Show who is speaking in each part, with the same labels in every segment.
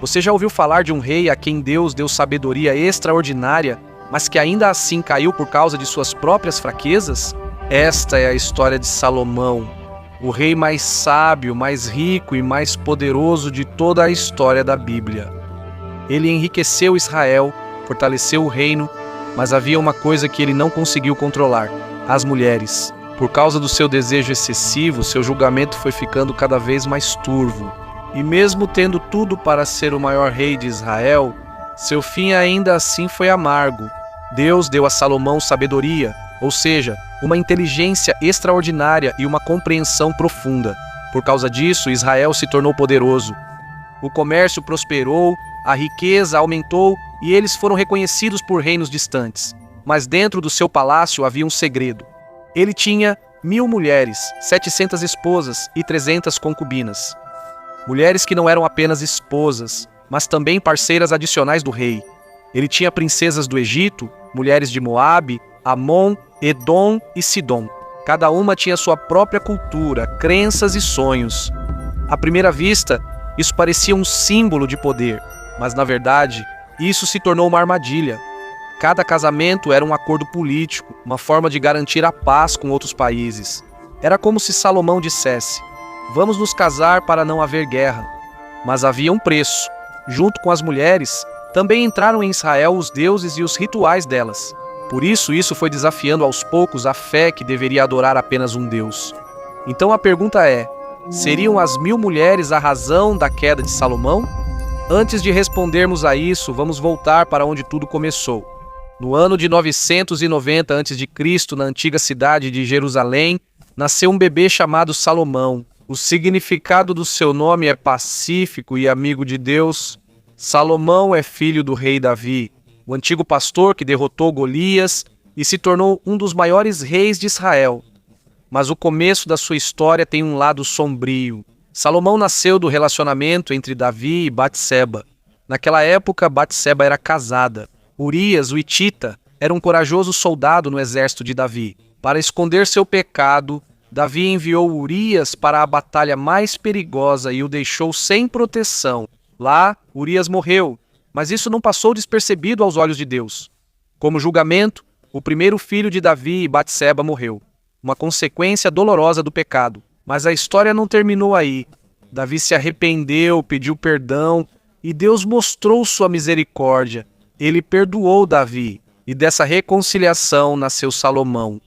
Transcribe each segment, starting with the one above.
Speaker 1: Você já ouviu falar de um rei a quem Deus deu sabedoria extraordinária, mas que ainda assim caiu por causa de suas próprias fraquezas? Esta é a história de Salomão, o rei mais sábio, mais rico e mais poderoso de toda a história da Bíblia. Ele enriqueceu Israel, fortaleceu o reino, mas havia uma coisa que ele não conseguiu controlar: as mulheres. Por causa do seu desejo excessivo, seu julgamento foi ficando cada vez mais turvo. E mesmo tendo tudo para ser o maior rei de Israel, seu fim ainda assim foi amargo. Deus deu a Salomão sabedoria, ou seja, uma inteligência extraordinária e uma compreensão profunda. Por causa disso, Israel se tornou poderoso. O comércio prosperou, a riqueza aumentou e eles foram reconhecidos por reinos distantes. Mas dentro do seu palácio havia um segredo. Ele tinha 1000 mulheres, 700 esposas e 300 concubinas. Mulheres que não eram apenas esposas, mas também parceiras adicionais do rei. Ele tinha princesas do Egito, mulheres de Moabe, Amon, Edom e Sidom. Cada uma tinha sua própria cultura, crenças e sonhos. À primeira vista, isso parecia um símbolo de poder, mas na verdade, isso se tornou uma armadilha. Cada casamento era um acordo político, uma forma de garantir a paz com outros países. Era como se Salomão dissesse: vamos nos casar para não haver guerra. Mas havia um preço. Junto com as mulheres, também entraram em Israel os deuses e os rituais delas. Por isso foi desafiando aos poucos a fé que deveria adorar apenas um Deus. Então a pergunta é: seriam as 1000 mulheres a razão da queda de Salomão? Antes de respondermos a isso, vamos voltar para onde tudo começou. No ano de 990 a.C., na antiga cidade de Jerusalém, nasceu um bebê chamado Salomão. O significado do seu nome é pacífico e amigo de Deus. Salomão é filho do rei Davi, o antigo pastor que derrotou Golias e se tornou um dos maiores reis de Israel. Mas o começo da sua história tem um lado sombrio. Salomão nasceu do relacionamento entre Davi e Batseba. Naquela época, Batseba era casada. Urias, o hitita, era um corajoso soldado no exército de Davi. Para esconder seu pecado, Davi enviou Urias para a batalha mais perigosa e o deixou sem proteção. Lá, Urias morreu, mas isso não passou despercebido aos olhos de Deus. Como julgamento, o primeiro filho de Davi e Batseba morreu, uma consequência dolorosa do pecado. Mas a história não terminou aí. Davi se arrependeu, pediu perdão e Deus mostrou sua misericórdia. Ele perdoou Davi, e dessa reconciliação nasceu Salomão,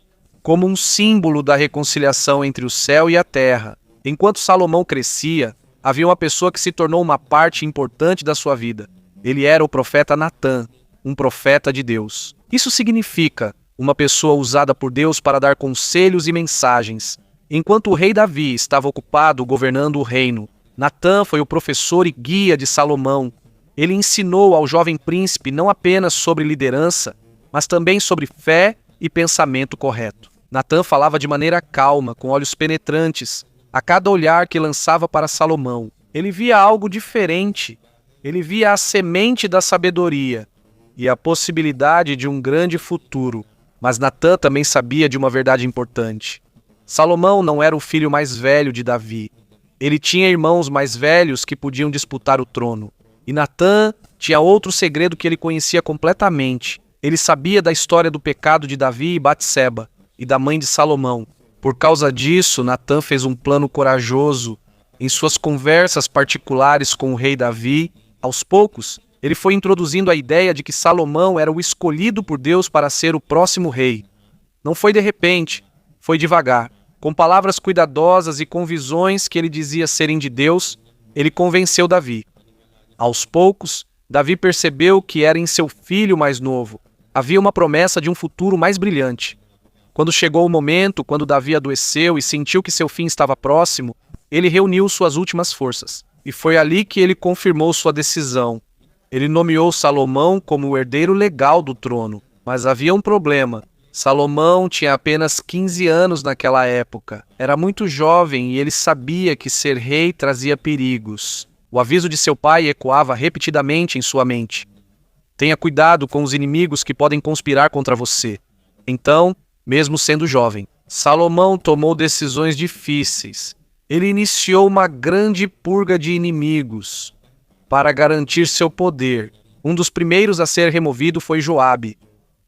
Speaker 1: como um símbolo da reconciliação entre o céu e a terra. Enquanto Salomão crescia, havia uma pessoa que se tornou uma parte importante da sua vida. Ele era o profeta Natã, um profeta de Deus. Isso significa uma pessoa usada por Deus para dar conselhos e mensagens. Enquanto o rei Davi estava ocupado governando o reino, Natã foi o professor e guia de Salomão. Ele ensinou ao jovem príncipe não apenas sobre liderança, mas também sobre fé e pensamento correto. Natã falava de maneira calma, com olhos penetrantes, a cada olhar que lançava para Salomão. Ele via algo diferente. Ele via a semente da sabedoria e a possibilidade de um grande futuro. Mas Natã também sabia de uma verdade importante. Salomão não era o filho mais velho de Davi. Ele tinha irmãos mais velhos que podiam disputar o trono. E Natã tinha outro segredo que ele conhecia completamente. Ele sabia da história do pecado de Davi e Batseba, e da mãe de Salomão. Por causa disso, Natã fez um plano corajoso. Em suas conversas particulares com o rei Davi, aos poucos, ele foi introduzindo a ideia de que Salomão era o escolhido por Deus para ser o próximo rei. Não foi de repente, foi devagar. Com palavras cuidadosas e com visões que ele dizia serem de Deus, ele convenceu Davi. Aos poucos, Davi percebeu que era em seu filho mais novo. Havia uma promessa de um futuro mais brilhante. Quando chegou o momento, quando Davi adoeceu e sentiu que seu fim estava próximo, ele reuniu suas últimas forças. E foi ali que ele confirmou sua decisão. Ele nomeou Salomão como o herdeiro legal do trono. Mas havia um problema. Salomão tinha apenas 15 anos naquela época. Era muito jovem e ele sabia que ser rei trazia perigos. O aviso de seu pai ecoava repetidamente em sua mente. Tenha cuidado com os inimigos que podem conspirar contra você. Então, mesmo sendo jovem, Salomão tomou decisões difíceis. Ele iniciou uma grande purga de inimigos. para garantir seu poder. Um dos primeiros a ser removido foi Joabe,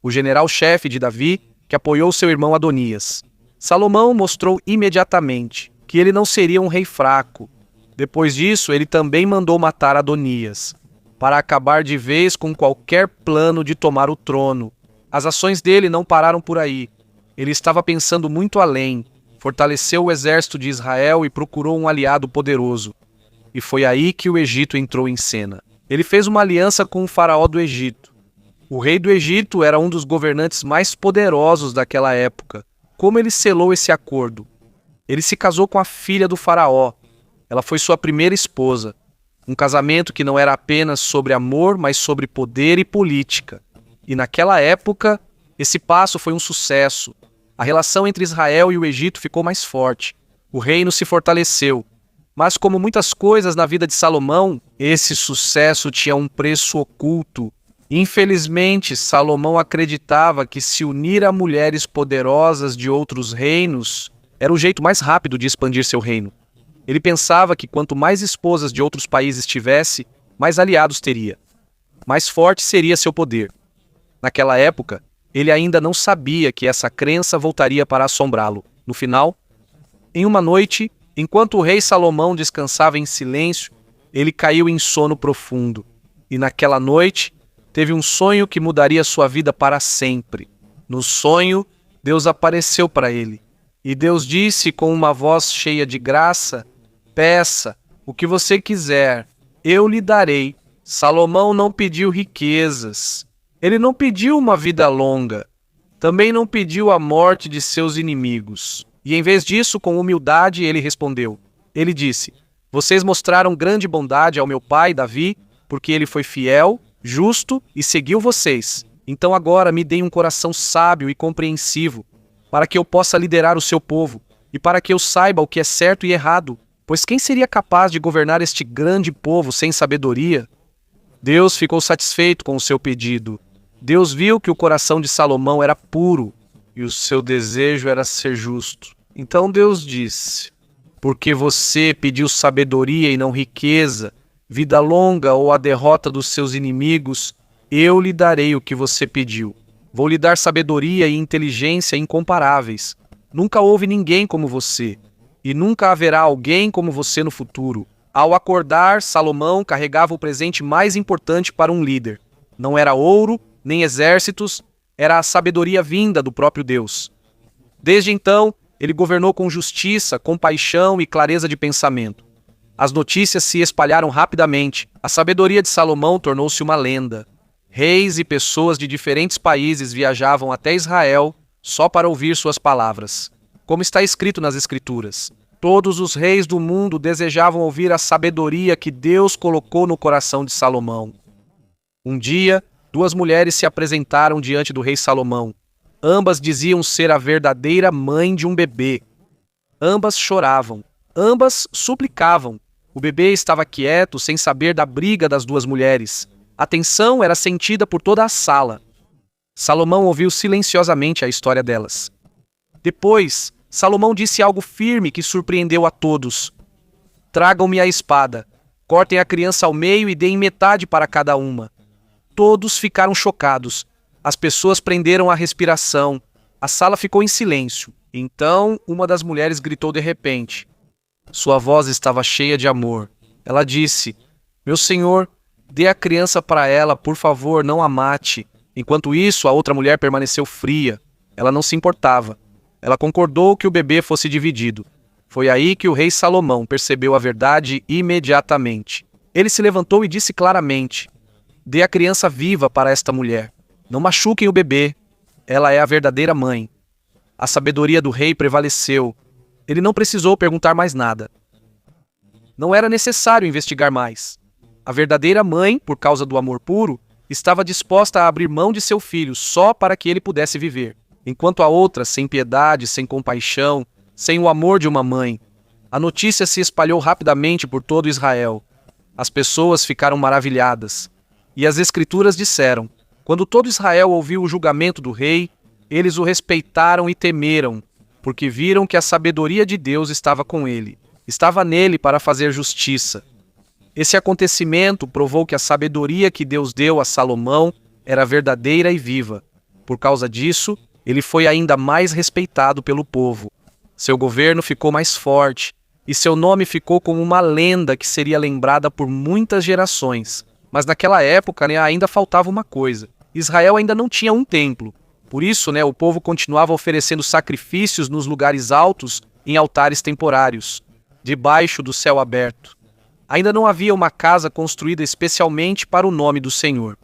Speaker 1: o general-chefe de Davi, que apoiou seu irmão Adonias. Salomão mostrou imediatamente que ele não seria um rei fraco. Depois disso, ele também mandou matar Adonias, para acabar de vez com qualquer plano de tomar o trono. As ações dele não pararam por aí. Ele estava pensando muito além, fortaleceu o exército de Israel e procurou um aliado poderoso. E foi aí que o Egito entrou em cena. Ele fez uma aliança com o faraó do Egito. O rei do Egito era um dos governantes mais poderosos daquela época. Como ele selou esse acordo? Ele se casou com a filha do faraó. Ela foi sua primeira esposa. Um casamento que não era apenas sobre amor, mas sobre poder e política. E naquela época, esse passo foi um sucesso. A relação entre Israel e o Egito ficou mais forte. O reino se fortaleceu. Mas como muitas coisas na vida de Salomão, esse sucesso tinha um preço oculto. Infelizmente, Salomão acreditava que se unir a mulheres poderosas de outros reinos era o jeito mais rápido de expandir seu reino. Ele pensava que quanto mais esposas de outros países tivesse, mais aliados teria. Mais forte seria seu poder. Naquela época, ele ainda não sabia que essa crença voltaria para assombrá-lo. No final, em uma noite, enquanto o rei Salomão descansava em silêncio, ele caiu em sono profundo. E naquela noite, teve um sonho que mudaria sua vida para sempre. No sonho, Deus apareceu para ele. E Deus disse com uma voz cheia de graça: peça o que você quiser, eu lhe darei. Salomão não pediu riquezas. Ele não pediu uma vida longa. Também não pediu a morte de seus inimigos. E em vez disso, com humildade, ele respondeu. Ele disse: vocês mostraram grande bondade ao meu pai, Davi, porque ele foi fiel, justo e seguiu vocês. Então agora me deem um coração sábio e compreensivo, para que eu possa liderar o seu povo, e para que eu saiba o que é certo e errado, pois quem seria capaz de governar este grande povo sem sabedoria? Deus ficou satisfeito com o seu pedido. Deus viu que o coração de Salomão era puro, e o seu desejo era ser justo. Então Deus disse: porque você pediu sabedoria e não riqueza, vida longa ou a derrota dos seus inimigos, eu lhe darei o que você pediu. Vou lhe dar sabedoria e inteligência incomparáveis. Nunca houve ninguém como você, e nunca haverá alguém como você no futuro. Ao acordar, Salomão carregava o presente mais importante para um líder. Não era ouro, nem exércitos, era a sabedoria vinda do próprio Deus. Desde então, ele governou com justiça, compaixão e clareza de pensamento. As notícias se espalharam rapidamente. A sabedoria de Salomão tornou-se uma lenda. Reis e pessoas de diferentes países viajavam até Israel só para ouvir suas palavras. Como está escrito nas Escrituras, todos os reis do mundo desejavam ouvir a sabedoria que Deus colocou no coração de Salomão. Um dia, duas mulheres se apresentaram diante do rei Salomão. Ambas diziam ser a verdadeira mãe de um bebê. Ambas choravam. Ambas suplicavam. O bebê estava quieto, sem saber da briga das duas mulheres. A tensão era sentida por toda a sala. Salomão ouviu silenciosamente a história delas. Depois, Salomão disse algo firme que surpreendeu a todos. Tragam-me a espada. Cortem a criança ao meio e deem metade para cada uma. Todos ficaram chocados. As pessoas prenderam a respiração. A sala ficou em silêncio. Então, uma das mulheres gritou de repente. Sua voz estava cheia de amor. Ela disse: meu senhor, dê a criança para ela, por favor, não a mate. Enquanto isso, a outra mulher permaneceu fria. Ela não se importava. Ela concordou que o bebê fosse dividido. Foi aí que o rei Salomão percebeu a verdade imediatamente. Ele se levantou e disse claramente: dê a criança viva para esta mulher. Não machuquem o bebê. Ela é a verdadeira mãe. A sabedoria do rei prevaleceu. Ele não precisou perguntar mais nada. Não era necessário investigar mais. A verdadeira mãe, por causa do amor puro, estava disposta a abrir mão de seu filho só para que ele pudesse viver. Enquanto a outra, sem piedade, sem compaixão, sem o amor de uma mãe. A notícia se espalhou rapidamente por todo Israel. As pessoas ficaram maravilhadas. E as Escrituras disseram: quando todo Israel ouviu o julgamento do rei, eles o respeitaram e temeram, porque viram que a sabedoria de Deus estava com ele. Estava nele para fazer justiça. Esse acontecimento provou que a sabedoria que Deus deu a Salomão era verdadeira e viva. Por causa disso, ele foi ainda mais respeitado pelo povo. Seu governo ficou mais forte, e seu nome ficou como uma lenda que seria lembrada por muitas gerações. Mas naquela época, ainda faltava uma coisa. Israel ainda não tinha um templo. Por isso, o povo continuava oferecendo sacrifícios nos lugares altos em altares temporários, debaixo do céu aberto. Ainda não havia uma casa construída especialmente para o nome do Senhor.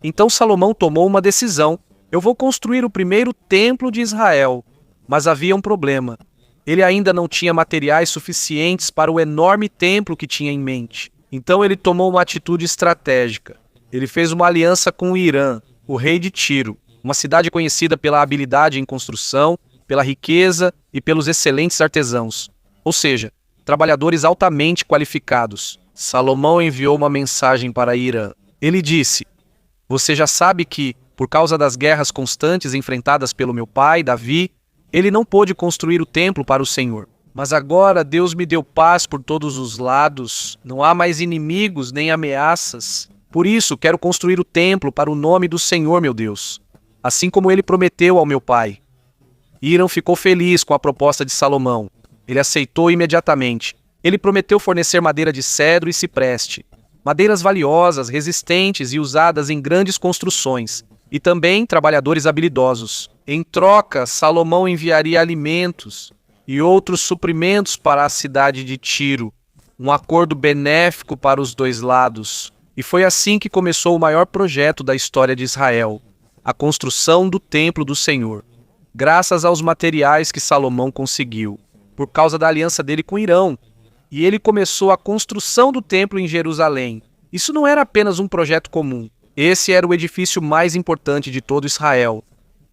Speaker 1: Então Salomão tomou uma decisão. Eu vou construir o primeiro templo de Israel. Mas havia um problema. Ele ainda não tinha materiais suficientes para o enorme templo que tinha em mente. Então ele tomou uma atitude estratégica. Ele fez uma aliança com o Irã, o rei de Tiro, uma cidade conhecida pela habilidade em construção, pela riqueza e pelos excelentes artesãos. Ou seja, trabalhadores altamente qualificados. Salomão enviou uma mensagem para Irã. Ele disse: "Você já sabe que, por causa das guerras constantes enfrentadas pelo meu pai, Davi, ele não pôde construir o templo para o Senhor. Mas agora Deus me deu paz por todos os lados, não há mais inimigos nem ameaças. Por isso quero construir o templo para o nome do Senhor, meu Deus, assim como ele prometeu ao meu pai." Hírão ficou feliz com a proposta de Salomão. Ele aceitou imediatamente. Ele prometeu fornecer madeira de cedro e cipreste, madeiras valiosas, resistentes e usadas em grandes construções, e também trabalhadores habilidosos. Em troca, Salomão enviaria alimentos e outros suprimentos para a cidade de Tiro, um acordo benéfico para os dois lados. E foi assim que começou o maior projeto da história de Israel, a construção do templo do Senhor, graças aos materiais que Salomão conseguiu, por causa da aliança dele com Irão. E ele começou a construção do templo em Jerusalém. Isso não era apenas um projeto comum. Esse era o edifício mais importante de todo Israel.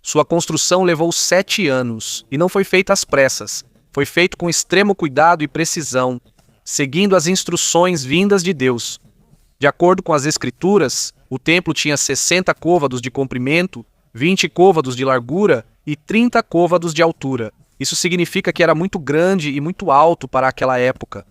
Speaker 1: Sua construção levou 7 anos e não foi feita às pressas. Foi feito com extremo cuidado e precisão, seguindo as instruções vindas de Deus. De acordo com as Escrituras, o templo tinha 60 côvados de comprimento, 20 côvados de largura e 30 côvados de altura. Isso significa que era muito grande e muito alto para aquela época.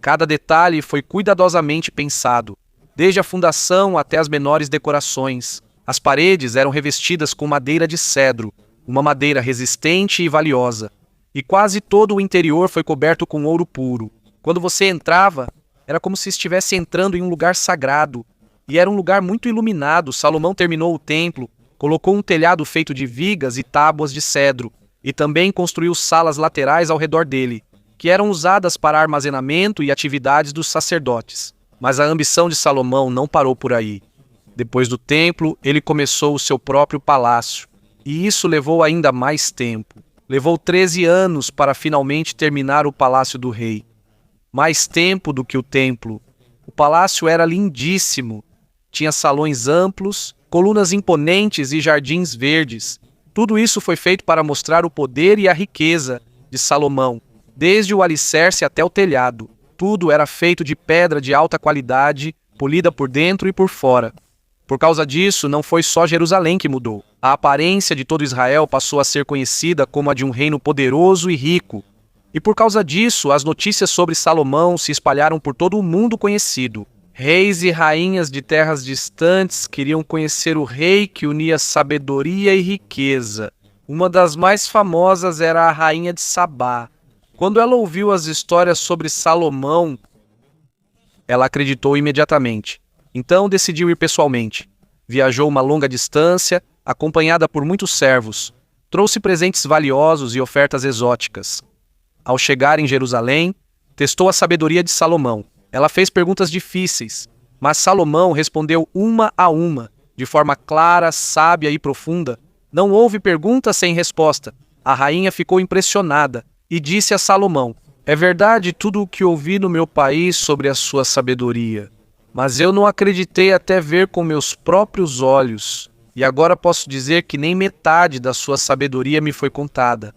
Speaker 1: Cada detalhe foi cuidadosamente pensado, desde a fundação até as menores decorações. As paredes eram revestidas com madeira de cedro, uma madeira resistente e valiosa, e quase todo o interior foi coberto com ouro puro. Quando você entrava, era como se estivesse entrando em um lugar sagrado, e era um lugar muito iluminado. Salomão terminou o templo, colocou um telhado feito de vigas e tábuas de cedro, e também construiu salas laterais ao redor dele, que eram usadas para armazenamento e atividades dos sacerdotes. Mas a ambição de Salomão não parou por aí. Depois do templo, ele começou o seu próprio palácio, e isso levou ainda mais tempo. Levou 13 anos para finalmente terminar o palácio do rei. Mais tempo do que o templo. O palácio era lindíssimo. Tinha salões amplos, colunas imponentes e jardins verdes. Tudo isso foi feito para mostrar o poder e a riqueza de Salomão, desde o alicerce até o telhado. Tudo era feito de pedra de alta qualidade, polida por dentro e por fora. Por causa disso, não foi só Jerusalém que mudou. A aparência de todo Israel passou a ser conhecida como a de um reino poderoso e rico. E por causa disso, as notícias sobre Salomão se espalharam por todo o mundo conhecido. Reis e rainhas de terras distantes queriam conhecer o rei que unia sabedoria e riqueza. Uma das mais famosas era a rainha de Sabá. Quando ela ouviu as histórias sobre Salomão, ela acreditou imediatamente. Então decidiu ir pessoalmente. Viajou uma longa distância, acompanhada por muitos servos. Trouxe presentes valiosos e ofertas exóticas. Ao chegar em Jerusalém, testou a sabedoria de Salomão. Ela fez perguntas difíceis, mas Salomão respondeu uma a uma, de forma clara, sábia e profunda. Não houve pergunta sem resposta. A rainha ficou impressionada e disse a Salomão: "É verdade tudo o que ouvi no meu país sobre a sua sabedoria, mas eu não acreditei até ver com meus próprios olhos, e agora posso dizer que nem metade da sua sabedoria me foi contada.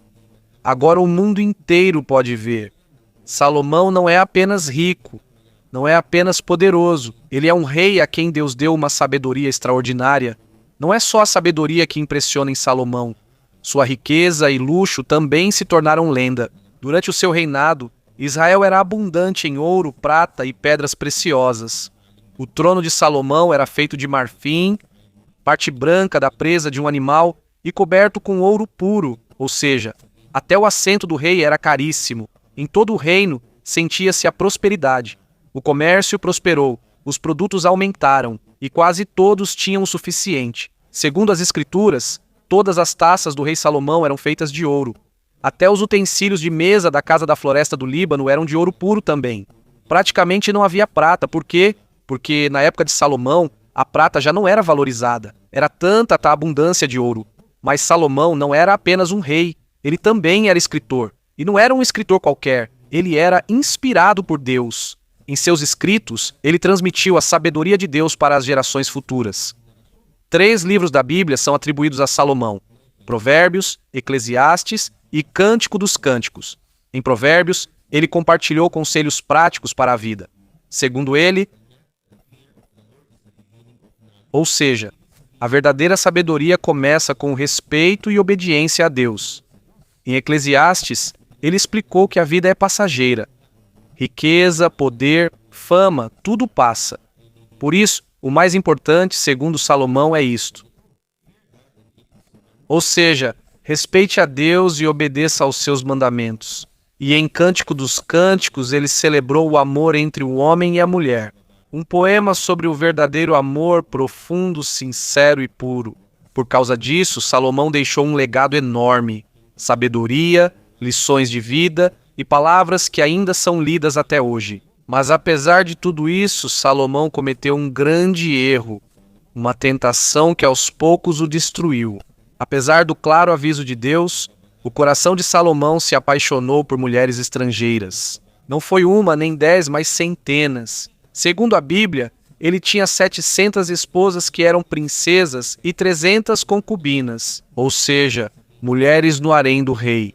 Speaker 1: Agora o mundo inteiro pode ver. Salomão não é apenas rico, não é apenas poderoso, ele é um rei a quem Deus deu uma sabedoria extraordinária. Não é só a sabedoria que impressiona em Salomão. Sua riqueza e luxo também se tornaram lenda. Durante o seu reinado, Israel era abundante em ouro, prata e pedras preciosas. O trono de Salomão era feito de marfim, parte branca da presa de um animal e coberto com ouro puro, ou seja, até o assento do rei era caríssimo. Em todo o reino sentia-se a prosperidade. O comércio prosperou, os produtos aumentaram e quase todos tinham o suficiente. Segundo as escrituras, todas as taças do rei Salomão eram feitas de ouro. Até os utensílios de mesa da casa da floresta do Líbano eram de ouro puro também. Praticamente não havia prata. Por quê? Porque na época de Salomão, a prata já não era valorizada. Era tanta a abundância de ouro. Mas Salomão não era apenas um rei. Ele também era escritor. E não era um escritor qualquer. Ele era inspirado por Deus. Em seus escritos, ele transmitiu a sabedoria de Deus para as gerações futuras. 3 livros da Bíblia são atribuídos a Salomão: Provérbios, Eclesiastes e Cântico dos Cânticos. Em Provérbios, ele compartilhou conselhos práticos para a vida. Segundo ele, ou seja, a verdadeira sabedoria começa com respeito e obediência a Deus. Em Eclesiastes, ele explicou que a vida é passageira. Riqueza, poder, fama, tudo passa. Por isso, o mais importante, segundo Salomão, é isto. Ou seja, respeite a Deus e obedeça aos seus mandamentos. E em Cântico dos Cânticos, ele celebrou o amor entre o homem e a mulher. Um poema sobre o verdadeiro amor profundo, sincero e puro. Por causa disso, Salomão deixou um legado enorme: sabedoria, lições de vida e palavras que ainda são lidas até hoje. Mas apesar de tudo isso, Salomão cometeu um grande erro, uma tentação que aos poucos o destruiu. Apesar do claro aviso de Deus, o coração de Salomão se apaixonou por mulheres estrangeiras. Não foi uma nem 10, mas centenas. Segundo a Bíblia, ele tinha 700 esposas que eram princesas e 300 concubinas, ou seja, mulheres no harém do rei.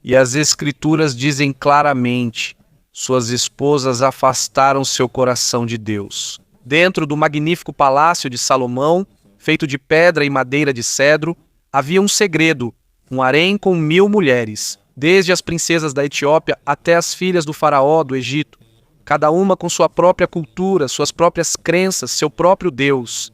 Speaker 1: E as escrituras dizem claramente: suas esposas afastaram seu coração de Deus. Dentro do magnífico palácio de Salomão, feito de pedra e madeira de cedro, havia um segredo: um harém com 1000 mulheres, desde as princesas da Etiópia até as filhas do faraó do Egito, cada uma com sua própria cultura, suas próprias crenças, seu próprio Deus.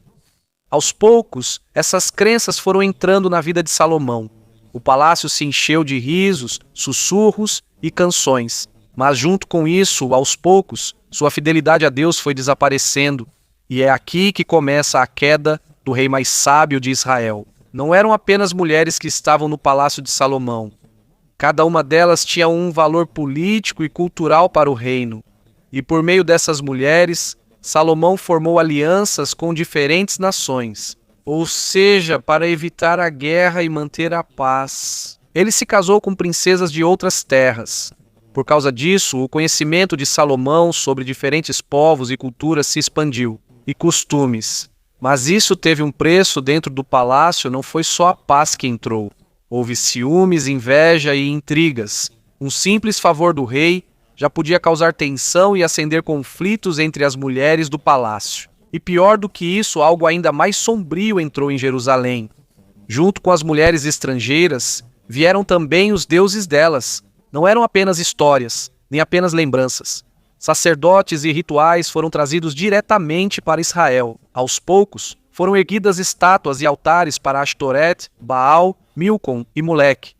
Speaker 1: Aos poucos, essas crenças foram entrando na vida de Salomão. O palácio se encheu de risos, sussurros e canções. Mas junto com isso, aos poucos, sua fidelidade a Deus foi desaparecendo. E é aqui que começa a queda do rei mais sábio de Israel. Não eram apenas mulheres que estavam no palácio de Salomão. Cada uma delas tinha um valor político e cultural para o reino. E por meio dessas mulheres, Salomão formou alianças com diferentes nações. Ou seja, para evitar a guerra e manter a paz. Ele se casou com princesas de outras terras. Por causa disso, o conhecimento de Salomão sobre diferentes povos e culturas se expandiu, e costumes. Mas isso teve um preço dentro do palácio. Não foi só a paz que entrou. Houve ciúmes, inveja e intrigas. Um simples favor do rei já podia causar tensão e acender conflitos entre as mulheres do palácio. E pior do que isso, algo ainda mais sombrio entrou em Jerusalém. Junto com as mulheres estrangeiras, vieram também os deuses delas. Não eram apenas histórias, nem apenas lembranças. Sacerdotes e rituais foram trazidos diretamente para Israel. Aos poucos, foram erguidas estátuas e altares para Ashtoreth, Baal, Milcom e Moleque,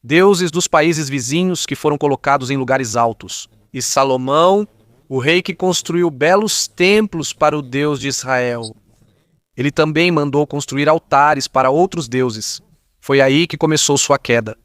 Speaker 1: deuses dos países vizinhos que foram colocados em lugares altos. E Salomão, o rei que construiu belos templos para o Deus de Israel, ele também mandou construir altares para outros deuses. Foi aí que começou sua queda.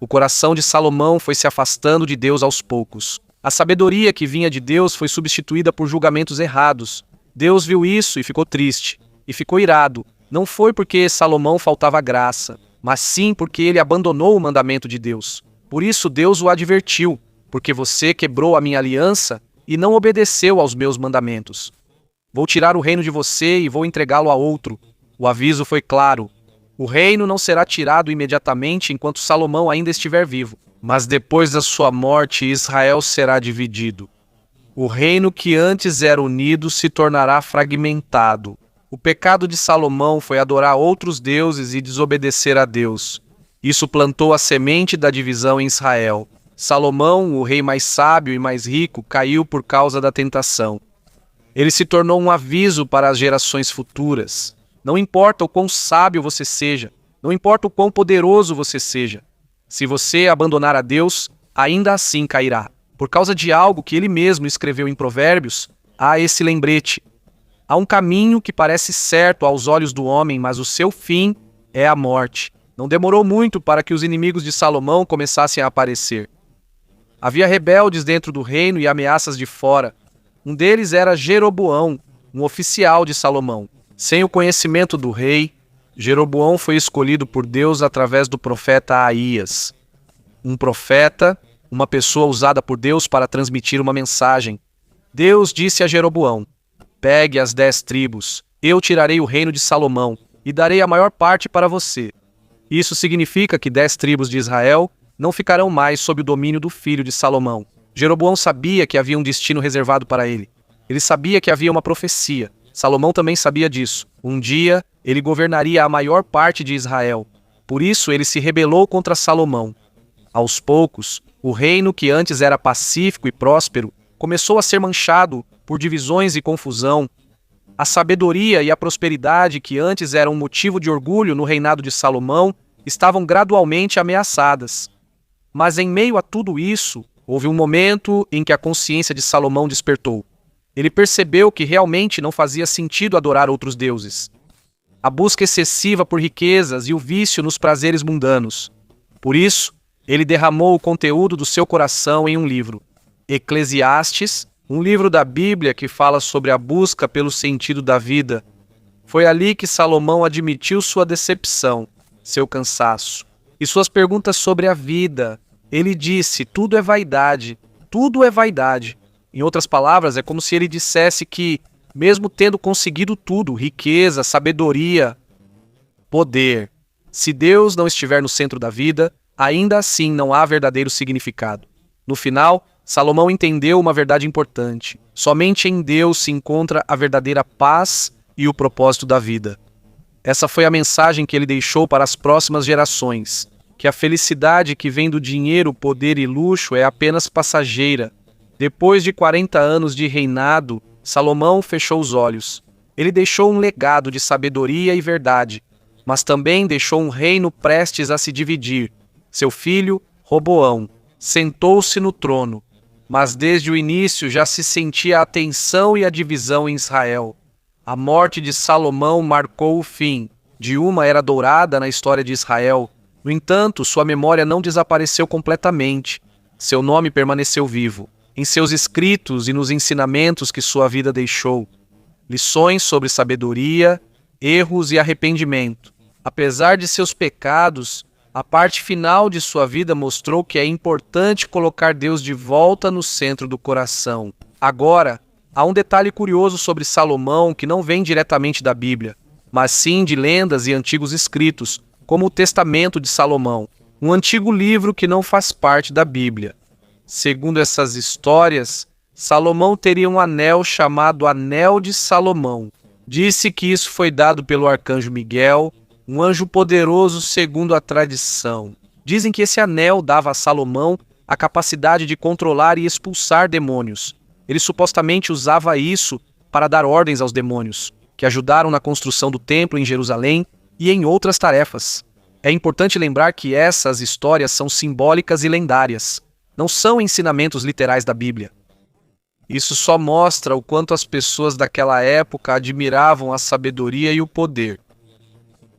Speaker 1: O coração de Salomão foi se afastando de Deus aos poucos. A sabedoria que vinha de Deus foi substituída por julgamentos errados. Deus viu isso e ficou triste, e ficou irado. Não foi porque Salomão faltava graça, mas sim porque ele abandonou o mandamento de Deus. Por isso Deus o advertiu: porque você quebrou a minha aliança e não obedeceu aos meus mandamentos. Vou tirar o reino de você e vou entregá-lo a outro. O aviso foi claro: o reino não será tirado imediatamente enquanto Salomão ainda estiver vivo. Mas depois da sua morte, Israel será dividido. O reino que antes era unido se tornará fragmentado. O pecado de Salomão foi adorar outros deuses e desobedecer a Deus. Isso plantou a semente da divisão em Israel. Salomão, o rei mais sábio e mais rico, caiu por causa da tentação. Ele se tornou um aviso para as gerações futuras. Não importa o quão sábio você seja, não importa o quão poderoso você seja, se você abandonar a Deus, ainda assim cairá. Por causa de algo que ele mesmo escreveu em Provérbios, há esse lembrete. Há um caminho que parece certo aos olhos do homem, mas o seu fim é a morte. Não demorou muito para que os inimigos de Salomão começassem a aparecer. Havia rebeldes dentro do reino e ameaças de fora. Um deles era Jeroboão, um oficial de Salomão. Sem o conhecimento do rei, Jeroboão foi escolhido por Deus através do profeta Aías. Um profeta, uma pessoa usada por Deus para transmitir uma mensagem. Deus disse a Jeroboão: pegue as 10 tribos, eu tirarei o reino de Salomão e darei a maior parte para você. Isso significa que 10 tribos de Israel não ficarão mais sob o domínio do filho de Salomão. Jeroboão sabia que havia um destino reservado para ele. Ele sabia que havia uma profecia. Salomão também sabia disso. Um dia, ele governaria a maior parte de Israel. Por isso, ele se rebelou contra Salomão. Aos poucos, o reino que antes era pacífico e próspero começou a ser manchado por divisões e confusão. A sabedoria e a prosperidade que antes eram motivo de orgulho no reinado de Salomão estavam gradualmente ameaçadas. Mas em meio a tudo isso, houve um momento em que a consciência de Salomão despertou. Ele percebeu que realmente não fazia sentido adorar outros deuses. A busca excessiva por riquezas e o vício nos prazeres mundanos. Por isso, ele derramou o conteúdo do seu coração em um livro, Eclesiastes, um livro da Bíblia que fala sobre a busca pelo sentido da vida. Foi ali que Salomão admitiu sua decepção, seu cansaço e suas perguntas sobre a vida. Ele disse: tudo é vaidade, tudo é vaidade. Em outras palavras, é como se ele dissesse que, mesmo tendo conseguido tudo, riqueza, sabedoria, poder, se Deus não estiver no centro da vida, ainda assim não há verdadeiro significado. No final, Salomão entendeu uma verdade importante. Somente em Deus se encontra a verdadeira paz e o propósito da vida. Essa foi a mensagem que ele deixou para as próximas gerações, que a felicidade que vem do dinheiro, poder e luxo é apenas passageira. Depois de 40 anos de reinado, Salomão fechou os olhos. Ele deixou um legado de sabedoria e verdade, mas também deixou um reino prestes a se dividir. Seu filho, Roboão, sentou-se no trono, mas desde o início já se sentia a tensão e a divisão em Israel. A morte de Salomão marcou o fim de uma era dourada na história de Israel. No entanto, sua memória não desapareceu completamente. Seu nome permaneceu vivo, em seus escritos e nos ensinamentos que sua vida deixou. Lições sobre sabedoria, erros e arrependimento. Apesar de seus pecados, a parte final de sua vida mostrou que é importante colocar Deus de volta no centro do coração. Agora, há um detalhe curioso sobre Salomão que não vem diretamente da Bíblia, mas sim de lendas e antigos escritos, como o Testamento de Salomão, um antigo livro que não faz parte da Bíblia. Segundo essas histórias, Salomão teria um anel chamado Anel de Salomão. Disse que isso foi dado pelo arcanjo Miguel, um anjo poderoso segundo a tradição. Dizem que esse anel dava a Salomão a capacidade de controlar e expulsar demônios. Ele supostamente usava isso para dar ordens aos demônios, que ajudaram na construção do templo em Jerusalém e em outras tarefas. É importante lembrar que essas histórias são simbólicas e lendárias. Não são ensinamentos literais da Bíblia. Isso só mostra o quanto as pessoas daquela época admiravam a sabedoria e o poder.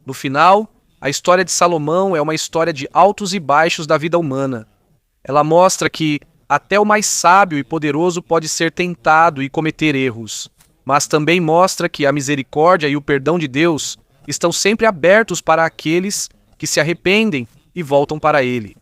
Speaker 1: No final, a história de Salomão é uma história de altos e baixos da vida humana. Ela mostra que até o mais sábio e poderoso pode ser tentado e cometer erros, mas também mostra que a misericórdia e o perdão de Deus estão sempre abertos para aqueles que se arrependem e voltam para Ele.